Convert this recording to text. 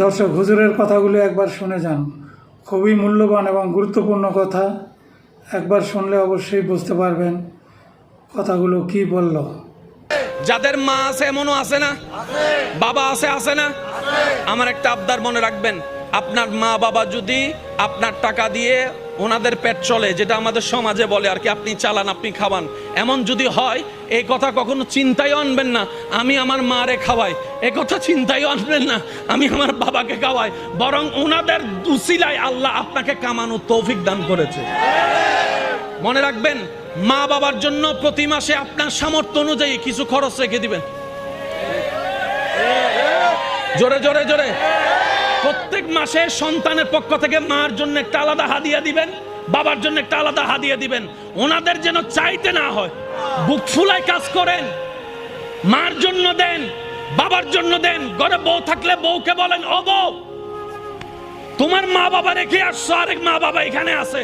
দর্শক, হুজুরের কথাগুলো একবার শুনে যান। খুবই মূল্যবান এবং গুরুত্বপূর্ণ কথা। একবার শুনলে অবশ্যই বুঝতে পারবেন কথাগুলো কি বলল। যাদের মা আছে এমনও আছে না, বাবা আছে না, আমার একটা আবদার মনে রাখবেন, আপনার মা বাবা যদি আপনার টাকা দিয়ে ওনাদের পেট চলে, যেটা আমাদের সমাজে বলে আর কি, আপনি চালান আপনি খাওয়ান, এমন যদি হয় এই কথা কখনো চিন্তায় আনবেন না আমি আমার মারে খাওয়াই, এ কথা চিন্তায় আনবেন না আমি আমার বাবাকে খাওয়াই, বরং ওনাদের উসিলায় আল্লাহ আপনাকে কামানোর তৌফিক দান করেছে। মনে রাখবেন, মা বাবার জন্য প্রতি মাসে আপনার সামর্থ্য অনুযায়ী কিছু খরচ রেখে দিবেন। জোরে জোরে জোরে। প্রত্যেক মাসে সন্তানের পক্ষ থেকে মার জন্য একটা আলাদা হাদিয়া দিবেন, বাবার জন্য একটা আলাদা হাদিয়া দিবেন। ওনাদের যেন চাইতে না হয়, বুক ফুলায় কাজ করেন। মার জন্য দেন, বাবার জন্য দেন। ঘরে বউ থাকলে বউকে বলেন, ও বউ, তোমার মা বাবা রেখে আসছো, আরেক মা বাবা এখানে আছে,